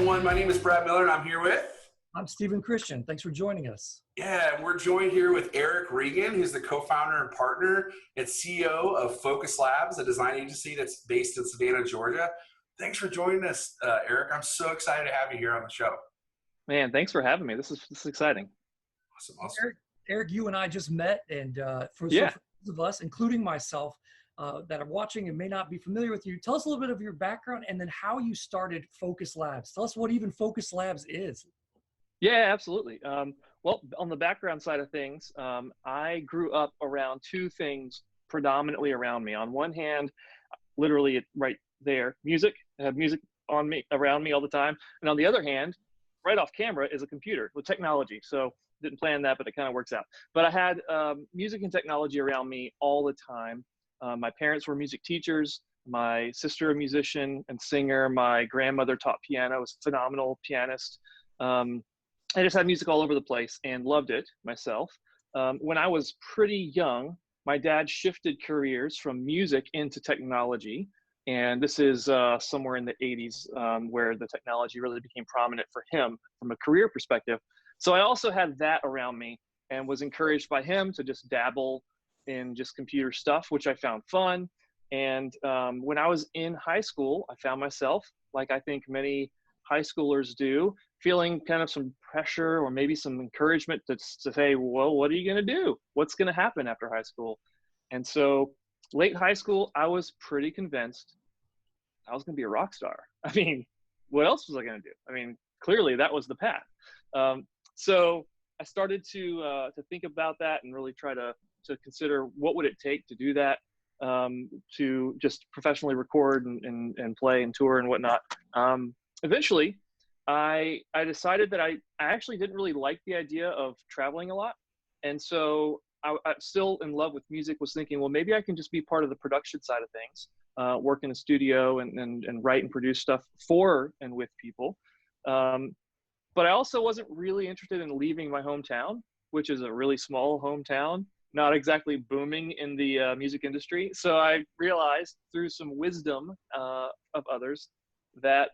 everyone. My name is Brad Miller, and I'm here with... I'm Stephen Christian. Thanks for joining us. Yeah, and we're joined here with Erik Reagan, who's the co-founder and partner and CEO of Focus Labs, a design agency that's based in Savannah, Georgia. Thanks for joining us, Erik. I'm so excited to have you here on the show. Man, thanks for having me. This is exciting. Awesome. Erik, you and I just met, and for those of us, including myself, that are watching and may not be familiar with you, tell us a little bit of your background and then how you started Focus Labs. Tell us what even Focus Labs is. Yeah, absolutely. Well, on the background side of things, I grew up around two things predominantly around me. On one hand, literally right there, music. I had music on me, around me all the time. And on the other hand, right off camera is a computer with technology. So didn't plan that, but it kind of works out. But I had music and technology around me all the time. My parents were music teachers. My sister, a musician and singer. My grandmother taught piano, was a phenomenal pianist. I just had music all over the place and loved it myself. When I was pretty young, my dad shifted careers from music into technology. And this is somewhere in the 80s where the technology really became prominent for him from a career perspective. So I also had that around me and was encouraged by him to just dabble in just computer stuff, which I found fun. And when I was in high school, I found myself, like I think many high schoolers do, feeling kind of some pressure or maybe some encouragement to say, well, what are you going to do? What's going to happen after high school? And so late high school, I was pretty convinced I was going to be a rock star. I mean, what else was I going to do? I mean, clearly that was the path. So I started to think about that and really try to consider what would it take to do that, to just professionally record and play and tour and whatnot. Eventually, I decided that I actually didn't really like the idea of traveling a lot. And so I'm still in love with music, was thinking, well, maybe I can just be part of the production side of things, work in a studio and write and produce stuff for and with people. But I also wasn't really interested in leaving my hometown, which is a really small hometown, not exactly booming in the music industry. So I realized through some wisdom of others that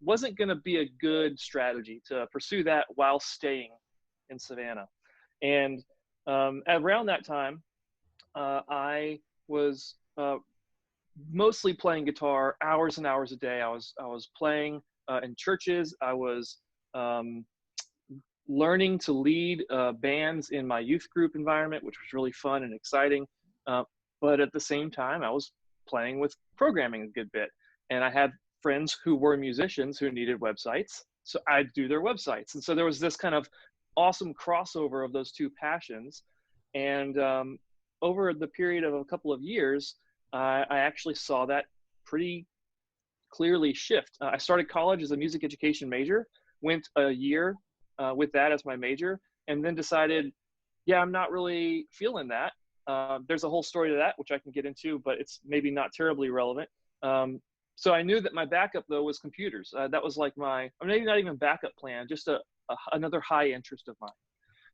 wasn't going to be a good strategy to pursue that while staying in Savannah. And around that time, I was mostly playing guitar hours and hours a day. I was playing in churches. I was learning to lead bands in my youth group environment, which was really fun and exciting. But at the same time, I was playing with programming a good bit. And I had friends who were musicians who needed websites. So I'd do their websites. And so there was this kind of awesome crossover of those two passions. And over the period of a couple of years, I actually saw that pretty clearly shift. I started college as a music education major, went a year with that as my major, and then decided, yeah, I'm not really feeling that. There's a whole story to that, which I can get into, but it's maybe not terribly relevant. So I knew that my backup, though, was computers. That was like maybe not even backup plan, just another high interest of mine.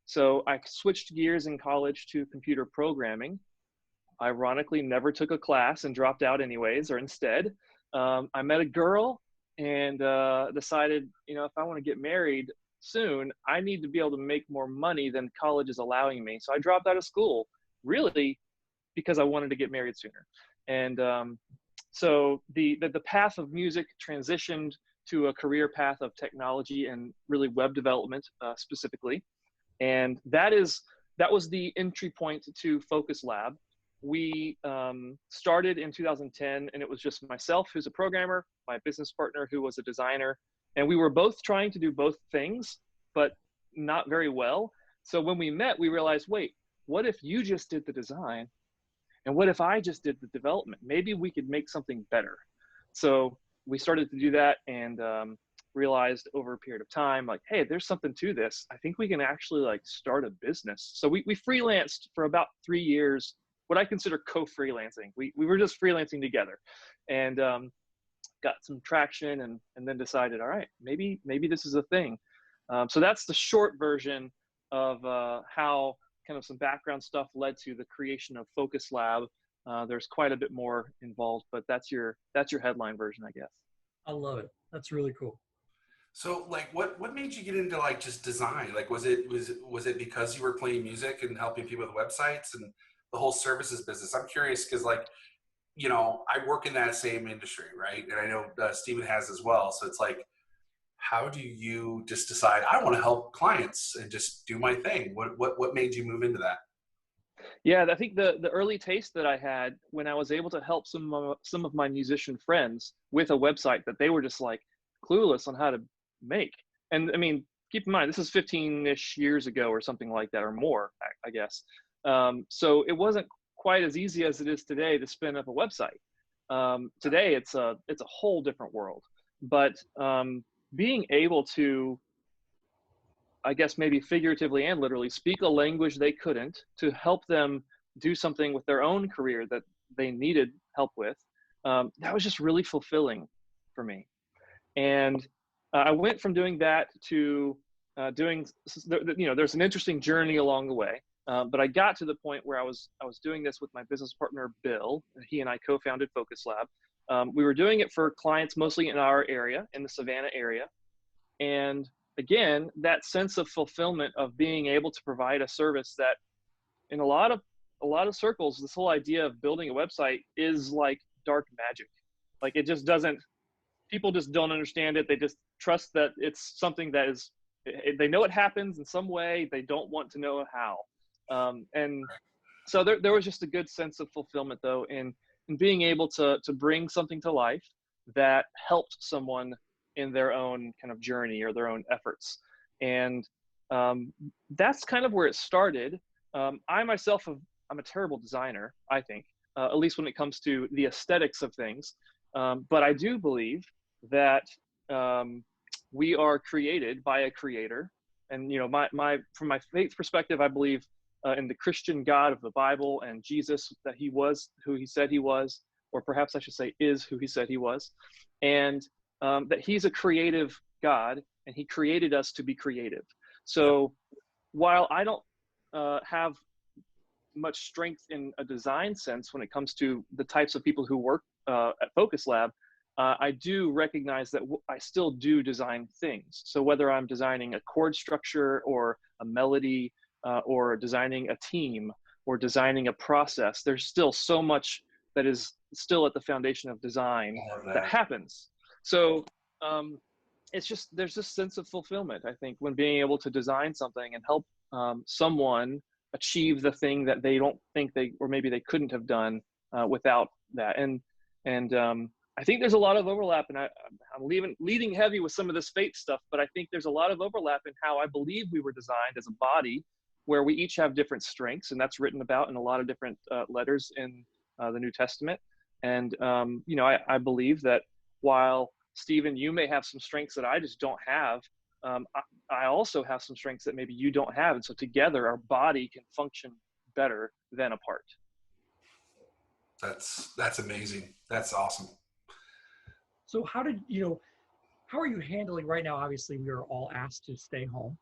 So I switched gears in college to computer programming. Ironically, never took a class and dropped out anyways, or instead. I met a girl and decided, if I want to get married soon, I need to be able to make more money than college is allowing me. So I dropped out of school, really, because I wanted to get married sooner. And so the path of music transitioned to a career path of technology and really web development specifically. And that was the entry point to Focus Lab. We started in 2010, and it was just myself, who's a programmer, my business partner, who was a designer. And we were both trying to do both things, but not very well. So when we met, we realized, wait, what if you just did the design? And what if I just did the development? Maybe we could make something better. So we started to do that and realized over a period of time, like, hey, there's something to this. I think we can actually start a business. So we freelanced for about 3 years, what I consider co-freelancing. We were just freelancing together and got some traction and then decided, all right, maybe this is a thing. So that's the short version of how kind of some background stuff led to the creation of Focus Lab. There's quite a bit more involved, but that's your headline version, I guess. I love it. That's really cool. So like what made you get into like just design? Like was it because you were playing music and helping people with websites and the whole services business? I'm curious because like, I work in that same industry, right? And I know Steven has as well. So it's like, how do you just decide I want to help clients and just do my thing? What made you move into that? Yeah, I think the early taste that I had when I was able to help some of my musician friends with a website that they were just like clueless on how to make. And I mean, keep in mind this is 15-ish years ago or something like that, or more, I guess. So it wasn't quite as easy as it is today to spin up a website. Today it's a whole different world. But being able to, I guess maybe figuratively and literally, speak a language they couldn't to help them do something with their own career that they needed help with, that was just really fulfilling for me. And I went from doing that to doing, there's an interesting journey along the way. But I got to the point where I was doing this with my business partner, Bill. He and I co-founded Focus Lab. We were doing it for clients mostly in our area, in the Savannah area. And again, that sense of fulfillment of being able to provide a service that in a lot of circles, this whole idea of building a website is like dark magic. Like it just doesn't, people just don't understand it. They just trust that it's something that is, they know it happens in some way. They don't want to know how. And so there was just a good sense of fulfillment though in being able to bring something to life that helped someone in their own kind of journey or their own efforts. And that's kind of where it started. I myself, I'm a terrible designer, I think, at least when it comes to the aesthetics of things. But I do believe that we are created by a creator. And, from my faith perspective, I believe in the Christian God of the Bible and Jesus, that he was who he said he was, or perhaps I should say is who he said he was. And that he's a creative God and he created us to be creative. So while I don't have much strength in a design sense when it comes to the types of people who work at Focus Lab, I do recognize that I still do design things. So whether I'm designing a chord structure or a melody or designing a team or designing a process, there's still so much that is still at the foundation of design that happens. So there's this sense of fulfillment, I think, when being able to design something and help someone achieve the thing that they don't think or maybe they couldn't have done without that. And I think there's a lot of overlap, and I'm leading heavy with some of this faith stuff, but I think there's a lot of overlap in how I believe we were designed as a body, where we each have different strengths, and that's written about in a lot of different letters in the New Testament. And I believe that while Stephen, you may have some strengths that I just don't have, I also have some strengths that maybe you don't have. And so together our body can function better than apart. That's amazing. That's awesome. So how are you handling right now? Obviously we are all asked to stay home.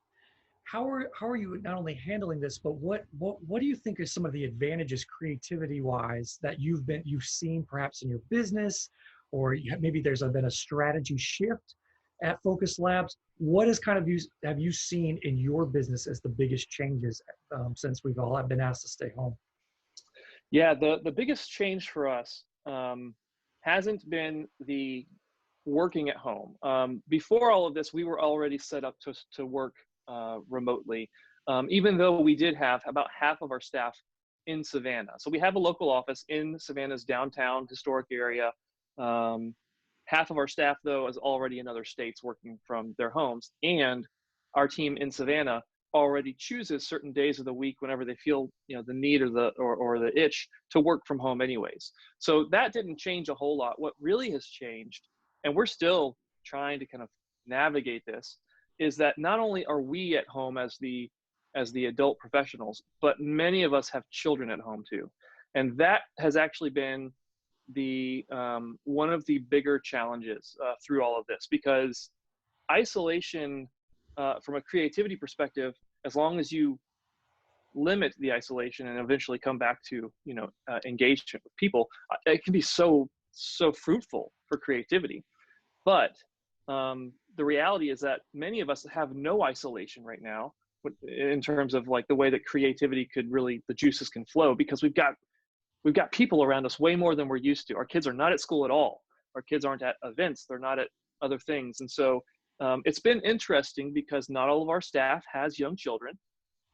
How are you not only handling this, but what do you think are some of the advantages creativity wise that you've seen perhaps in your business, or maybe there's been a strategy shift at Focus Labs? What have you seen in your business as the biggest changes since we've all been asked to stay home? Yeah, the biggest change for us hasn't been the working at home. Before all of this, we were already set up to work remotely, even though we did have about half of our staff in Savannah. So we have a local office in Savannah's downtown historic area. Half of our staff, though, is already in other states working from their homes. And our team in Savannah already chooses certain days of the week whenever they feel the need or the itch to work from home anyways. So that didn't change a whole lot. What really has changed, and we're still trying to kind of navigate this, is that not only are we at home as the adult professionals, but many of us have children at home too. And that has actually been the one of the bigger challenges through all of this, because isolation from a creativity perspective, as long as you limit the isolation and eventually come back to engagement with people, it can be so fruitful for creativity. But the reality is that many of us have no isolation right now in terms of like the way that creativity could really, the juices can flow, because we've got people around us way more than we're used to. Our kids are not at school at all. Our kids aren't at events. They're not at other things. And so it's been interesting because not all of our staff has young children.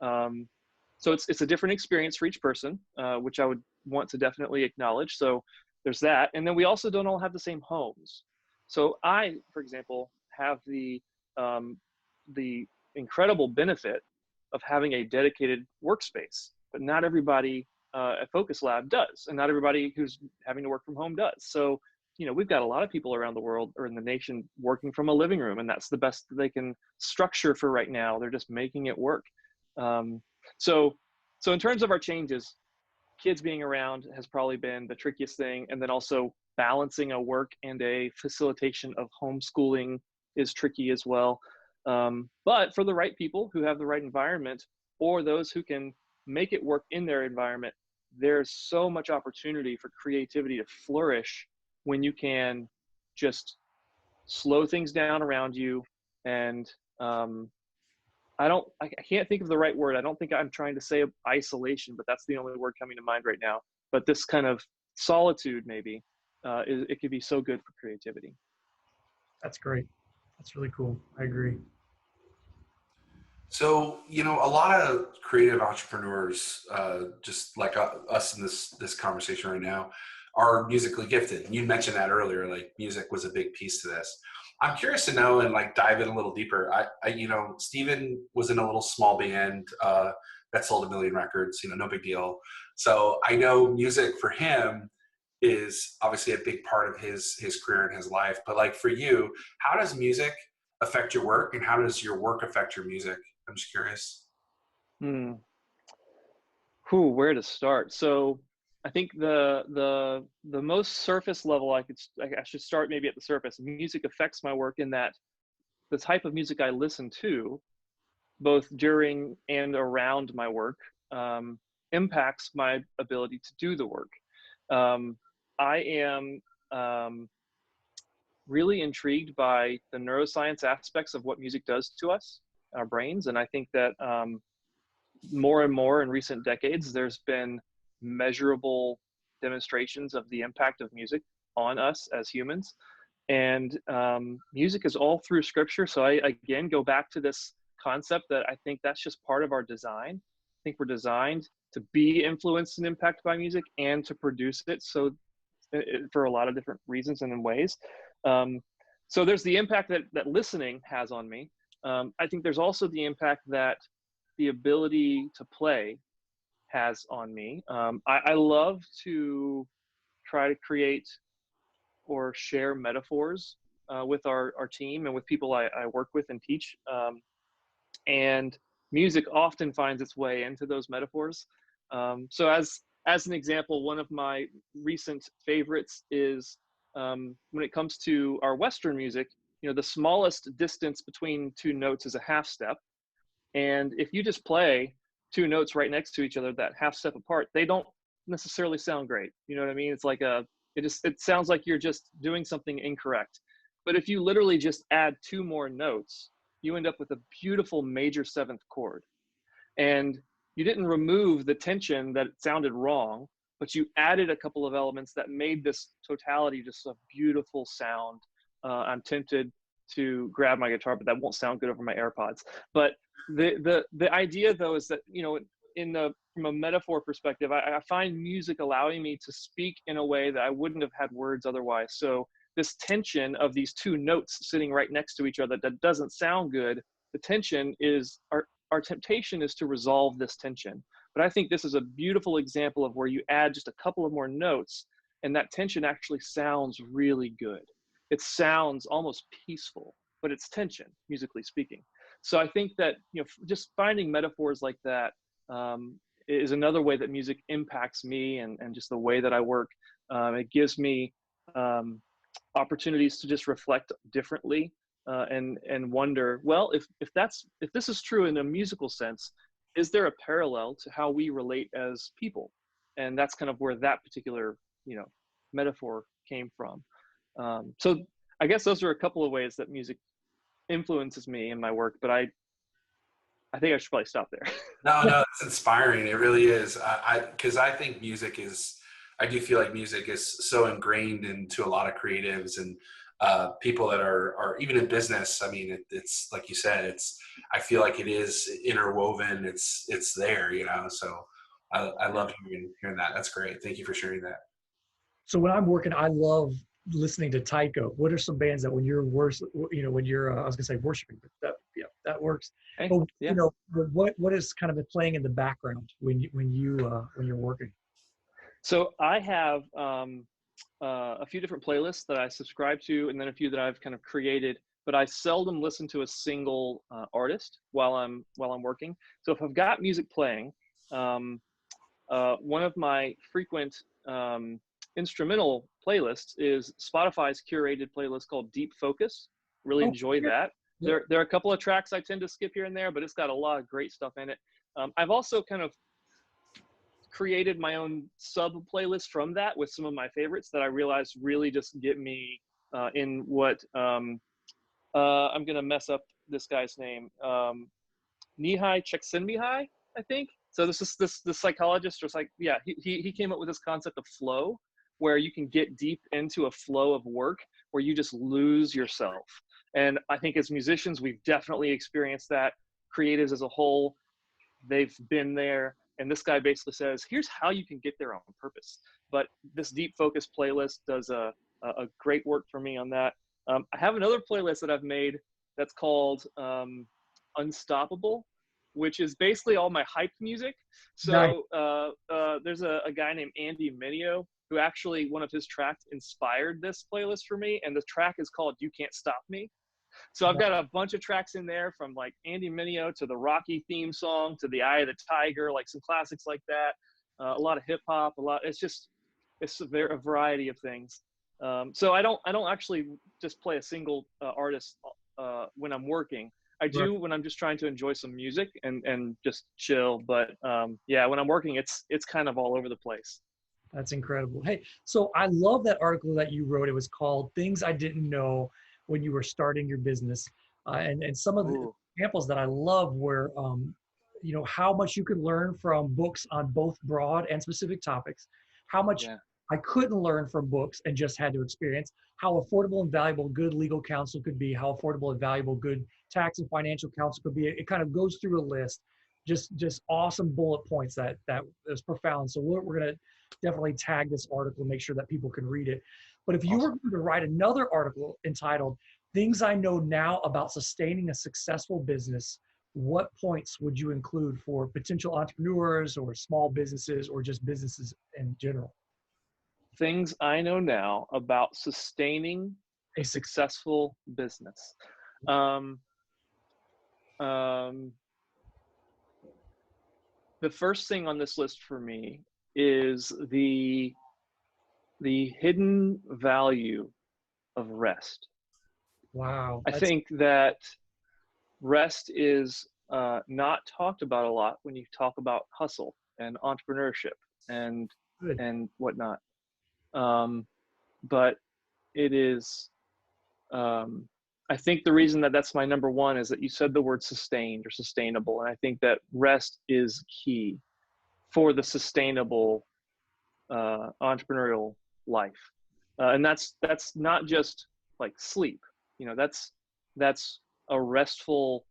So it's a different experience for each person, which I would want to definitely acknowledge. So there's that. And then we also don't all have the same homes. So I, for example, have the incredible benefit of having a dedicated workspace, but not everybody at Focus Lab does, and not everybody who's having to work from home does. So, we've got a lot of people around the world or in the nation working from a living room, and that's the best they can structure for right now. They're just making it work. So in terms of our changes, kids being around has probably been the trickiest thing. And then also balancing a work and a facilitation of homeschooling is tricky as well. But for the right people who have the right environment, or those who can make it work in their environment, there's so much opportunity for creativity to flourish when you can just slow things down around you. And I can't think of the right word. I don't think I'm trying to say isolation, but that's the only word coming to mind right now. But this kind of solitude, maybe, it could be so good for creativity. That's great. That's really cool. I agree. So, a lot of creative entrepreneurs, just like us in this conversation right now, are musically gifted. You mentioned that earlier, like music was a big piece to this. I'm curious to know and like dive in a little deeper. Steven was in a little small band that sold 1 million records, no big deal. So I know music for him is obviously a big part of his career and his life. But like for you, how does music affect your work, and how does your work affect your music? I'm just curious. Where to start? So I think the most surface level I should start maybe at the surface. Music affects my work in that the type of music I listen to, both during and around my work, impacts my ability to do the work. I am really intrigued by the neuroscience aspects of what music does to us, our brains. And I think that more and more in recent decades, there's been measurable demonstrations of the impact of music on us as humans. And music is all through scripture. So I, again, go back to this concept that I think that's just part of our design. I think we're designed to be influenced and impacted by music and to produce it. So for a lot of different reasons and in ways. So there's the impact that listening has on me. I think there's also the impact that the ability to play has on me. I love to try to create or share metaphors with our team and with people I work with and teach. And music often finds its way into those metaphors. So as an example, one of my recent favorites is when it comes to our Western music, the smallest distance between two notes is a half step. And if you just play two notes right next to each other, that half step apart, they don't necessarily sound great. You know what I mean? It's like it sounds like you're just doing something incorrect. But if you literally just add two more notes, you end up with a beautiful major seventh chord. And you didn't remove the tension that sounded wrong, but you added a couple of elements that made this totality just a beautiful sound. I'm tempted to grab my guitar, but that won't sound good over my AirPods. But the idea, though, is that, from a metaphor perspective, I find music allowing me to speak in a way that I wouldn't have had words otherwise. So this tension of these two notes sitting right next to each other that doesn't sound good, the tension is our temptation is to resolve this tension. But I think this is a beautiful example of where you add just a couple of more notes and that tension actually sounds really good. It sounds almost peaceful, but it's tension, musically speaking. So I think that, just finding metaphors like that is another way that music impacts me and just the way that I work. It gives me opportunities to just reflect differently and wonder, well, if this is true in a musical sense, is there a parallel to how we relate as people? And that's kind of where that particular metaphor came from. So I guess those are a couple of ways that music influences me in my work, but I think I should probably stop there. No, it's inspiring. It really is. Because I think I do feel like music is so ingrained into a lot of creatives and people that are even in business. I mean, it's like you said, I feel like it is interwoven. It's there, you know. So I love hearing that. That's great. Thank you for sharing that. So when I'm working, I love listening to taiko. What are some bands that when you're when you're I was gonna say worshiping, but that works. Hey, But yeah. what is kind of playing in the background when you're working? So I have a few different playlists that I subscribe to, and then a few that I've kind of created. But I seldom listen to a single artist while I'm working. So if I've got music playing, one of my frequent instrumental playlists is Spotify's curated playlist called Deep Focus. Really enjoy that. There are a couple of tracks I tend to skip here and there, but it's got a lot of great stuff in it. I've also kind of created my own sub playlist from that with some of my favorites that I realized really just get me in what I'm gonna mess up this guy's name. Nihai Csikszentmihalyi, I think. So this psychologist or he came up with this concept of flow, where you can get deep into a flow of work where you just lose yourself. And I think as musicians, we've definitely experienced that. Creatives as a whole, they've been there. And this guy basically says, here's how you can get there on purpose. But this Deep Focus playlist does a great work for me on that. I have another playlist that I've made that's called Unstoppable, which is basically all my hype music. So there's a guy named Andy Mineo who actually, one of his tracks inspired this playlist for me. And the track is called You Can't Stop Me. So I've got a bunch of tracks in there, from like Andy Mineo to the Rocky theme song to the Eye of the Tiger, like some classics like that. A lot of hip hop, it's a variety of things. So I don't actually just play a single artist when I'm working. I do when I'm just trying to enjoy some music and just chill. But when I'm working, it's kind of all over the place. That's incredible. Hey, so I love that article that you wrote. It was called Things I Didn't Know When You Were Starting Your Business. And some of the examples that I love were, how much you could learn from books on both broad and specific topics, how much I couldn't learn from books and just had to experience, how affordable and valuable good legal counsel could be, how affordable and valuable good tax and financial counsel could be. It kind of goes through a list, just awesome bullet points that is profound. So we're going to definitely tag this article and make sure that people can read it. But if you were going to write another article entitled Things I Know Now About Sustaining a Successful Business, what points would you include for potential entrepreneurs or small businesses or just businesses in general? Things I know now about sustaining a successful business. The first thing on this list for me is the hidden value of rest. Wow. I think that rest is not talked about a lot when you talk about hustle and entrepreneurship and whatnot. But it is, I think the reason that that's my number one is that you said the word sustained or sustainable. And I think that rest is key for the sustainable entrepreneurial life. And that's not just like sleep, that's a restful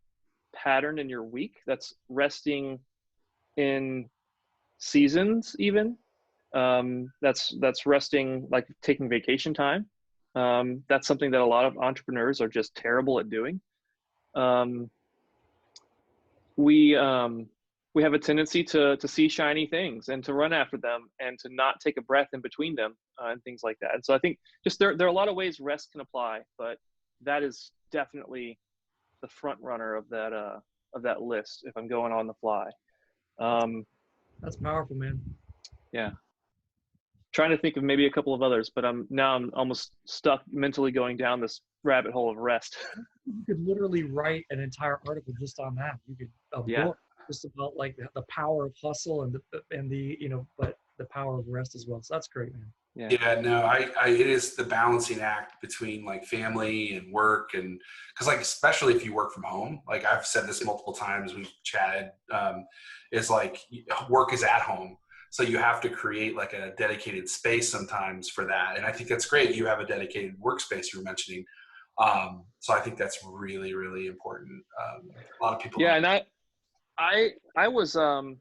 pattern in your week. That's resting in seasons even. That's resting, like taking vacation time. That's something that a lot of entrepreneurs are just terrible at doing. We have a tendency to see shiny things and to run after them and to not take a breath in between them and things like that. And so I think just there are a lot of ways rest can apply, but that is definitely the front runner of that list if I'm going on the fly. That's powerful, man. Yeah. Trying to think of maybe a couple of others, but I'm almost stuck mentally going down this rabbit hole of rest. You could literally write an entire article just on that. You could book just about like the power of hustle and the but the power of rest as well. So that's great, man. Yeah. Yeah, no, it is the balancing act between like family and work, and because like especially if you work from home, like I've said this multiple times, we've chatted, is like work is at home, so you have to create like a dedicated space sometimes for that, and I think that's great. You have a dedicated workspace you were mentioning, so I think that's really really important. A lot of people Yeah, don't. and I was um,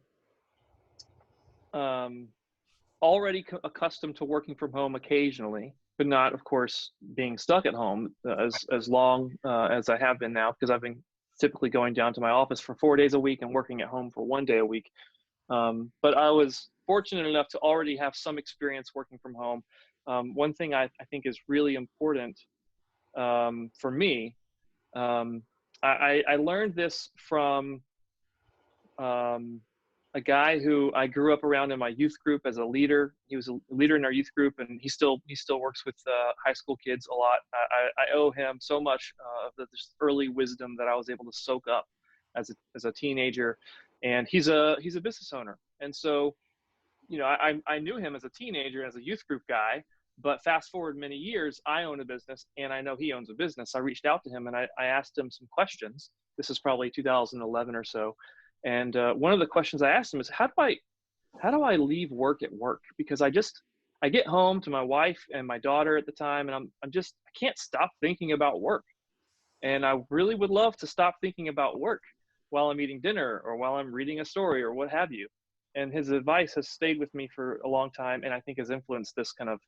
already accustomed to working from home occasionally, but not, of course, being stuck at home as long as I have been now, because I've been typically going down to my office for 4 days a week and working at home for 1 day a week. But I was fortunate enough to already have some experience working from home. One thing I think is really important for me, um, I learned this from um, a guy who I grew up around in my youth group as a leader. He was a leader in our youth group, and he still works with high school kids a lot. I owe him so much of this early wisdom that I was able to soak up as a teenager. And he's a business owner, and so I knew him as a teenager, as a youth group guy. But fast forward many years, I own a business, and I know he owns a business. I reached out to him and I asked him some questions. This is probably 2011 or so. And one of the questions I asked him is, how do I leave work at work? Because I get home to my wife and my daughter at the time, and I can't stop thinking about work. And I really would love to stop thinking about work while I'm eating dinner or while I'm reading a story or what have you. And his advice has stayed with me for a long time, and I think has influenced this kind of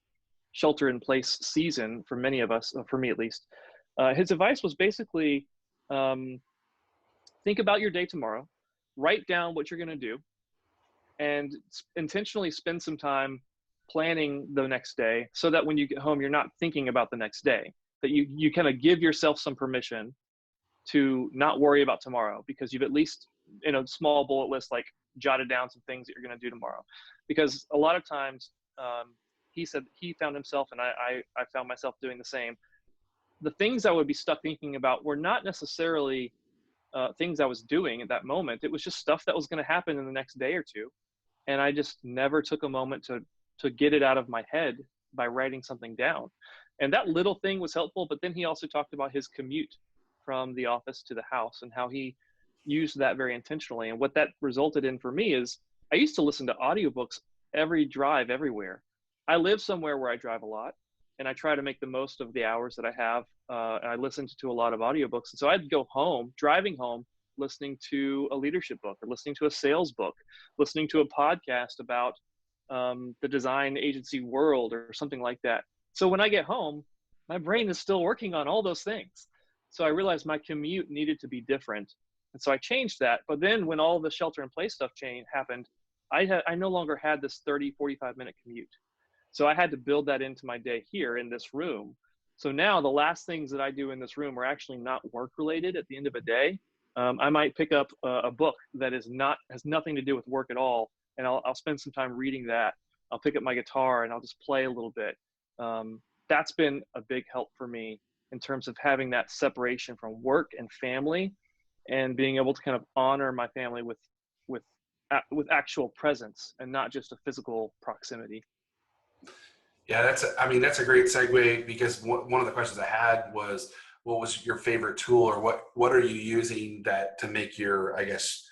shelter in place season for many of us, for me at least. His advice was basically, think about your day tomorrow, write down what you're going to do, and intentionally spend some time planning the next day, so that when you get home, you're not thinking about the next day, that you kind of give yourself some permission to not worry about tomorrow, because you've at least, in a small bullet list, like jotted down some things that you're going to do tomorrow. Because a lot of times, he said he found himself, and I found myself doing the same. The things I would be stuck thinking about were not necessarily things I was doing at that moment. It was just stuff that was going to happen in the next day or two. And I just never took a moment to get it out of my head by writing something down. And that little thing was helpful. But then he also talked about his commute from the office to the house and how he used that very intentionally. And what that resulted in for me is, I used to listen to audiobooks every drive everywhere. I live somewhere where I drive a lot, and I try to make the most of the hours that I have. And I listened to a lot of audiobooks. And so I'd go home, driving home, listening to a leadership book, or listening to a sales book, listening to a podcast about the design agency world or something like that. So when I get home, my brain is still working on all those things. So I realized my commute needed to be different. And so I changed that. But then when all the shelter in place stuff happened, I no longer had this 30, 45-minute commute. So I had to build that into my day here in this room. So now the last things that I do in this room are actually not work related at the end of a day. I might pick up a book that has nothing to do with work at all, and I'll spend some time reading that. I'll pick up my guitar and I'll just play a little bit. That's been a big help for me in terms of having that separation from work and family, and being able to kind of honor my family with actual presence and not just a physical proximity. Yeah, that's a great segue, because one of the questions I had was, what was your favorite tool, or what are you using that to make your, I guess,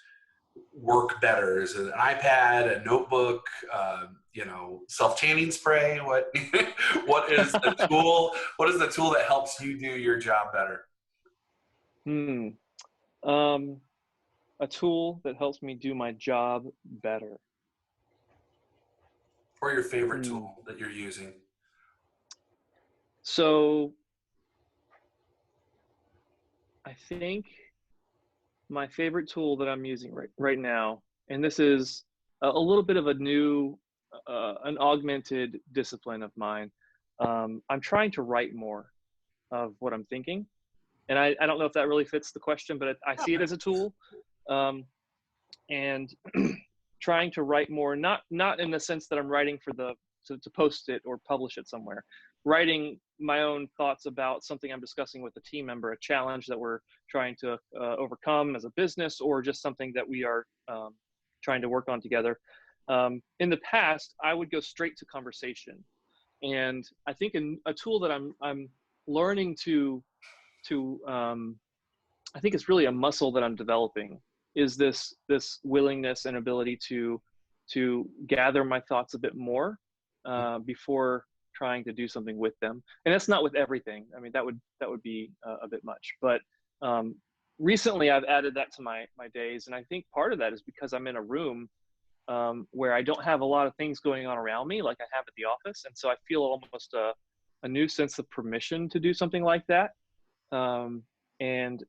work better? Is it an iPad, a notebook, self-tanning spray? What what is the tool? What is the tool that helps you do your job better? A tool that helps me do my job better. Or your favorite tool that you're using? So I think my favorite tool that I'm using right now, and this is a little bit of a new, an augmented discipline of mine. I'm trying to write more of what I'm thinking. And I don't know if that really fits the question, but I see it as a tool. And trying to write more, not in the sense that I'm writing to post it or publish it somewhere. Writing my own thoughts about something I'm discussing with a team member, a challenge that we're trying to overcome as a business, or just something that we are trying to work on together. In the past, I would go straight to conversation. And I think a tool that I'm learning to I think it's really a muscle that I'm developing, is this willingness and ability to gather my thoughts a bit more before trying to do something with them. And that's not with everything. I mean, that would be a bit much. But recently, I've added that to my days, and I think part of that is because I'm in a room where I don't have a lot of things going on around me like I have at the office, and so I feel almost a new sense of permission to do something like that. And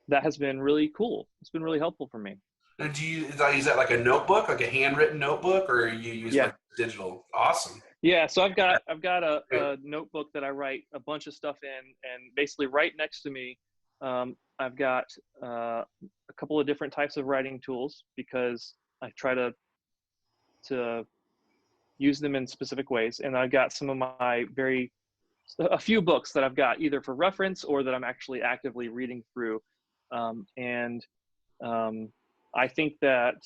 that has been really cool. It's been really helpful for me. And do you use that like a notebook, like a handwritten notebook, or you use like digital? Awesome. Yeah, so I've got a notebook that I write a bunch of stuff in, and basically right next to me, I've got a couple of different types of writing tools, because I try to use them in specific ways. And I've got some of a few books that I've got either for reference or that I'm actually actively reading through. I think that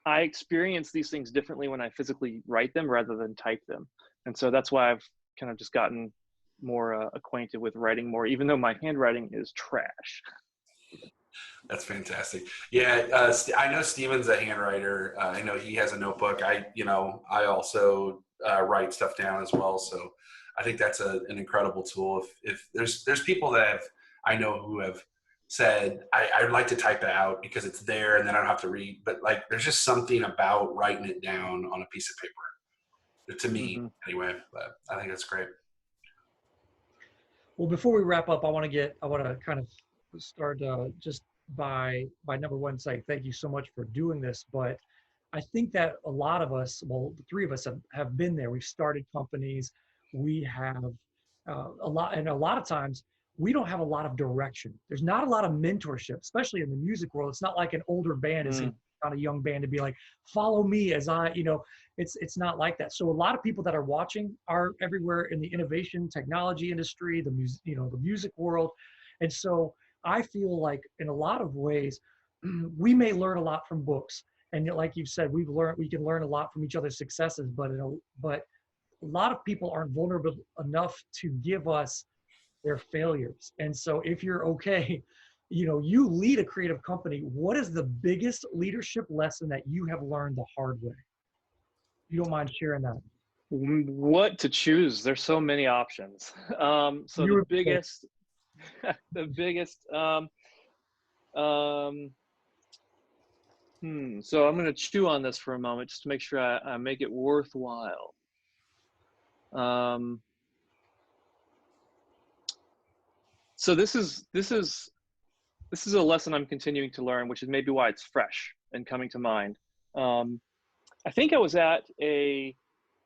I experience these things differently when I physically write them rather than type them. And so that's why I've kind of just gotten more acquainted with writing more, even though my handwriting is trash. That's fantastic. Yeah, I know Steven's a handwriter. I know he has a notebook. I also write stuff down as well. So I think that's an incredible tool. If there's people that I know who have said, I'd like to type it out because it's there and then I don't have to read. But like, there's just something about writing it down on a piece of paper, to me anyway. But I think that's great. Well, before we wrap up, I want to kind of start just by number one saying thank you so much for doing this. But I think that a lot of us, well, the three of us have been there. We've started companies. We have a lot of times we don't have a lot of direction. There's not a lot of mentorship, especially in the music world. It's not like an older band is on a young band to be like, follow me as it's not like that. So a lot of people that are watching are everywhere in the innovation technology industry, the music world. And so I feel like in a lot of ways, we may learn a lot from books. And like you've said, we can learn a lot from each other's successes, but a lot of people aren't vulnerable enough to give us their failures. And so if you're okay, you lead a creative company. What is the biggest leadership lesson that you have learned the hard way? If you don't mind sharing that. What to choose? There's so many options. So the biggest, so I'm going to chew on this for a moment just to make sure I make it worthwhile. So this is a lesson I'm continuing to learn, which is maybe why it's fresh and coming to mind. I think I was at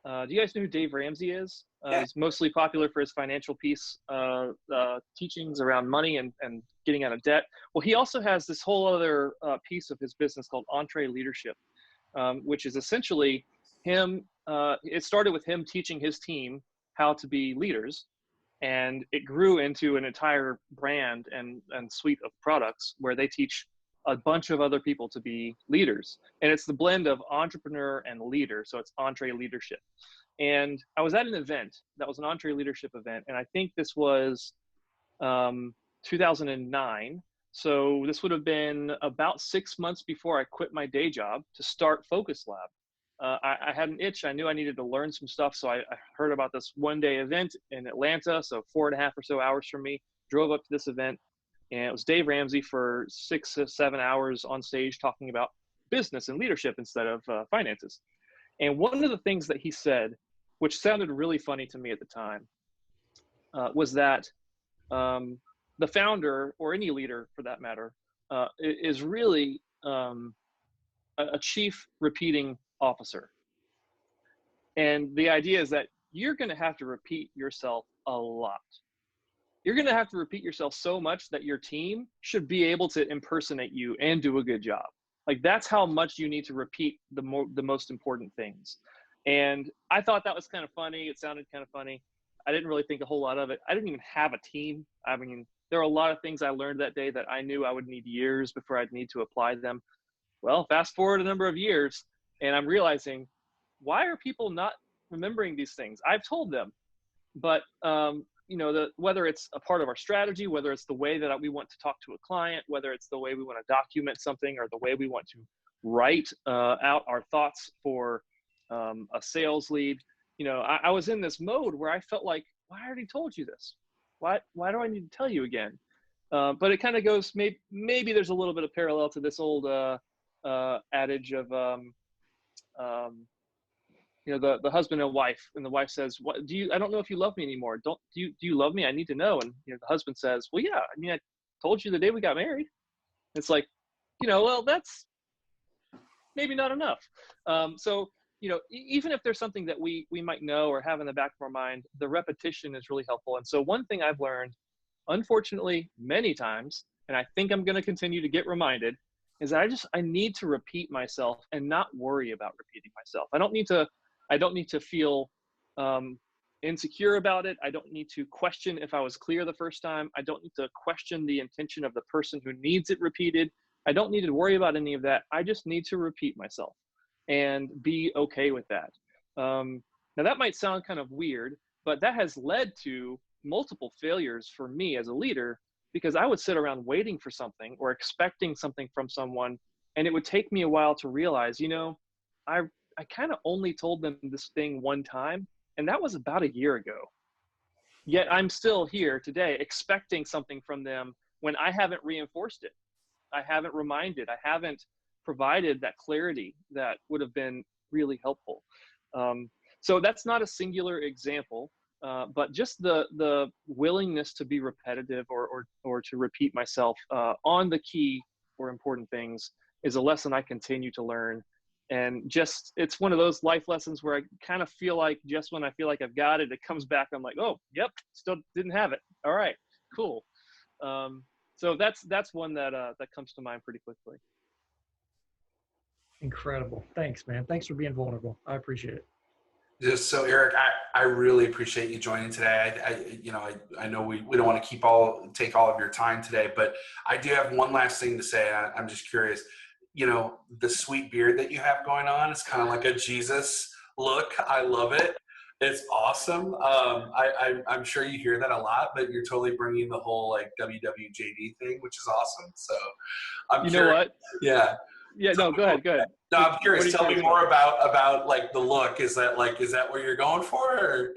do you guys know who Dave Ramsey is? He's mostly popular for his financial piece teachings around money and getting out of debt. Well, he also has this whole other piece of his business called EntreLeadership, which is essentially him. It started with him teaching his team how to be leaders, and it grew into an entire brand and suite of products where they teach a bunch of other people to be leaders. And it's the blend of entrepreneur and leader. So it's EntreLeadership. And I was at an event that was an EntreLeadership event. And I think this was 2009. So this would have been about 6 months before I quit my day job to start Focus Lab. I had an itch. I knew I needed to learn some stuff. So I heard about this one-day event in Atlanta, so 4.5 or so hours from me, drove up to this event, and it was Dave Ramsey for 6 to 7 hours on stage talking about business and leadership instead of finances. And one of the things that he said, which sounded really funny to me at the time, was that the founder, or any leader for that matter, is really a chief repeating officer. And the idea is that you're going to have to repeat yourself a lot. You're going to have to repeat yourself so much that your team should be able to impersonate you and do a good job. Like, that's how much you need to repeat the most important things. And I thought that was kind of funny. It sounded kind of funny. I didn't really think a whole lot of it. I didn't even have a team. I mean, there are a lot of things I learned that day that I knew I would need years before I'd need to apply them. Well, fast forward a number of years, and I'm realizing, why are people not remembering these things. I've told them, but you know, whether it's a part of our strategy, whether it's the way that we want to talk to a client, whether it's the way we want to document something, or the way we want to write out our thoughts for a sales lead, you know, I was in this mode where I felt like, well, I already told you this. Why do I need to tell you again? But it kind of goes, maybe there's a little bit of parallel to this old adage of, you know, the husband and wife, and the wife says, "What I don't know if you love me anymore. Do you love me? I need to know." And you know, the husband says, "Well, yeah, I mean, I told you the day we got married." It's like, you know, well, that's maybe not enough. So, you know, even if there's something that we might know or have in the back of our mind, the repetition is really helpful. And so one thing I've learned, unfortunately, many times, and I think I'm going to continue to get reminded, is that I need to repeat myself and not worry about repeating myself. I don't need to feel insecure about it. I don't need to question if I was clear the first time. I don't need to question the intention of the person who needs it repeated. I don't need to worry about any of that. I just need to repeat myself and be okay with that. Now that might sound kind of weird, but that has led to multiple failures for me as a leader, because I would sit around waiting for something or expecting something from someone, and it would take me a while to realize, you know, I kind of only told them this thing one time, and that was about a year ago. Yet I'm still here today expecting something from them when I haven't reinforced it. I haven't reminded, I haven't provided that clarity that would have been really helpful. So that's not a singular example, but just the willingness to be repetitive or to repeat myself on the key or important things is a lesson I continue to learn. And just, it's one of those life lessons where I kind of feel like just when I feel like I've got it, it comes back. I'm like, oh, yep, still didn't have it. All right, cool. So that's one that comes to mind pretty quickly. Incredible. Thanks, man. Thanks for being vulnerable. I appreciate it. Just so Erik, I really appreciate you joining today. I know we don't want to take all of your time today, but I do have one last thing to say. I'm just curious, you know, the sweet beard that you have going on is kind of like a Jesus look. I love it. It's awesome. I'm sure you hear that a lot, but you're totally bringing the whole like WWJD thing, which is awesome. So I'm curious. Know what? Yeah. Yeah, no, go ahead. No, I'm curious. Tell me more about like the look. Is that what you're going for? Or?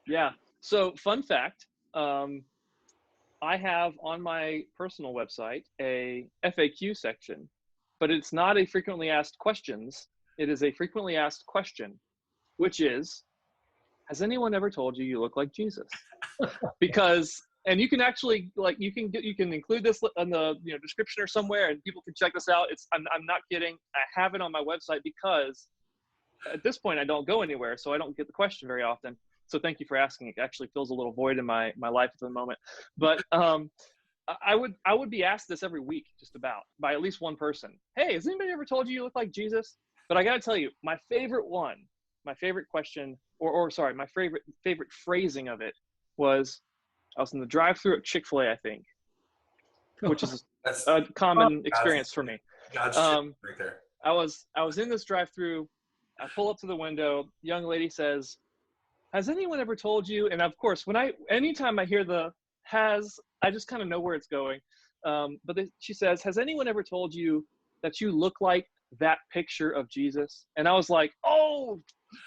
Yeah. So fun fact, I have on my personal website a FAQ section, but it's not a frequently asked questions. It is a frequently asked question, which is, has anyone ever told you look like Jesus? Because, and you can actually you can include this in the description or somewhere, and people can check this out. I'm not kidding. I have it on my website because at this point I don't go anywhere, so I don't get the question very often. So thank you for asking. It actually fills a little void in my life at the moment. But I would be asked this every week, just about, by at least one person. Hey, has anybody ever told you look like Jesus? But I got to tell you, my favorite question, sorry, my favorite phrasing of it was, I was in the drive-thru at Chick-fil-A, I think, which is a common experience for me. God's right there. I was in this drive-thru. I pull up to the window. Young lady says, has anyone ever told you? And of course, anytime I hear the has, I just kind of know where it's going. But she says, has anyone ever told you that you look like that picture of Jesus? And I was like, oh,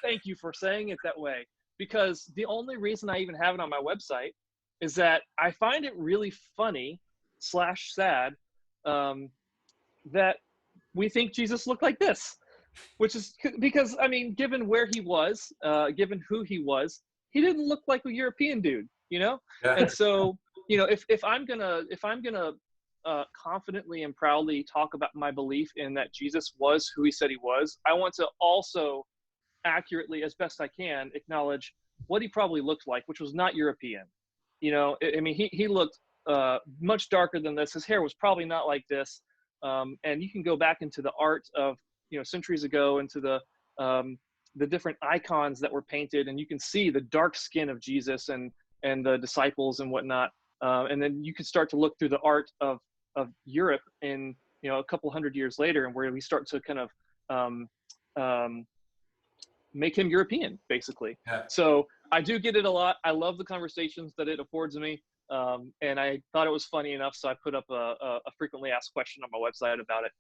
thank you for saying it that way. Because the only reason I even have it on my website is that I find it really funny / sad that we think Jesus looked like this, which is because, I mean, given where he was, given who he was, he didn't look like a European dude, you know? Yeah. And so, if I'm gonna confidently and proudly talk about my belief in that Jesus was who he said he was, I want to also accurately, as best I can, acknowledge what he probably looked like, which was not European. I mean, he looked much darker than this. His hair was probably not like this. And you can go back into the art of, centuries ago, into the different icons that were painted, and you can see the dark skin of Jesus and the disciples and whatnot. And then you can start to look through the art of Europe in, a couple hundred years later, and where we start to kind of make him European, basically. Yeah. So I do get it a lot. I love the conversations that it affords me. And I thought it was funny enough, so I put up a frequently asked question on my website about it.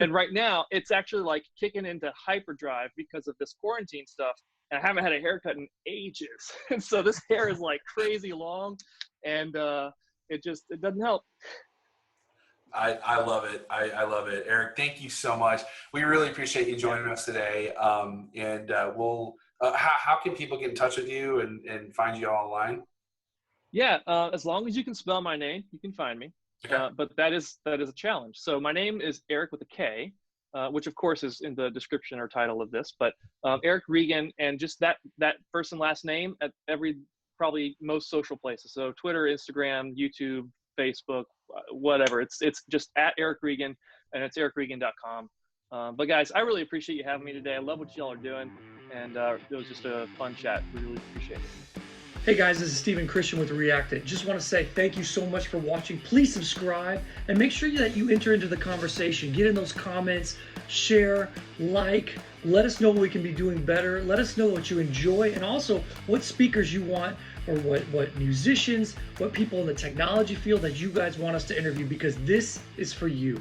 And right now, it's actually like kicking into hyperdrive because of this quarantine stuff. And I haven't had a haircut in ages. And so this hair is like crazy long, and it doesn't help. I love it. I love it. Erik, thank you so much. We really appreciate you joining us today. We'll, how can people get in touch with you and find you online? Yeah, as long as you can spell my name, you can find me. Okay. But that is a challenge. So my name is Erik with a K, which of course is in the description or title of this. But Erik Reagan, and just that first and last name at probably most social places. So Twitter, Instagram, YouTube, Facebook, whatever. It's just at Erik Reagan, and it's erikreagan.com. But guys, I really appreciate you having me today. I love what y'all are doing, and it was just a fun chat. We really appreciate it. Hey guys, this is Stephen Christian with Reactant. Just want to say thank you so much for watching. Please subscribe and make sure that you enter into the conversation. Get in those comments, share, like, let us know what we can be doing better. Let us know what you enjoy, and also what speakers you want, or what musicians, what people in the technology field that you guys want us to interview, because this is for you.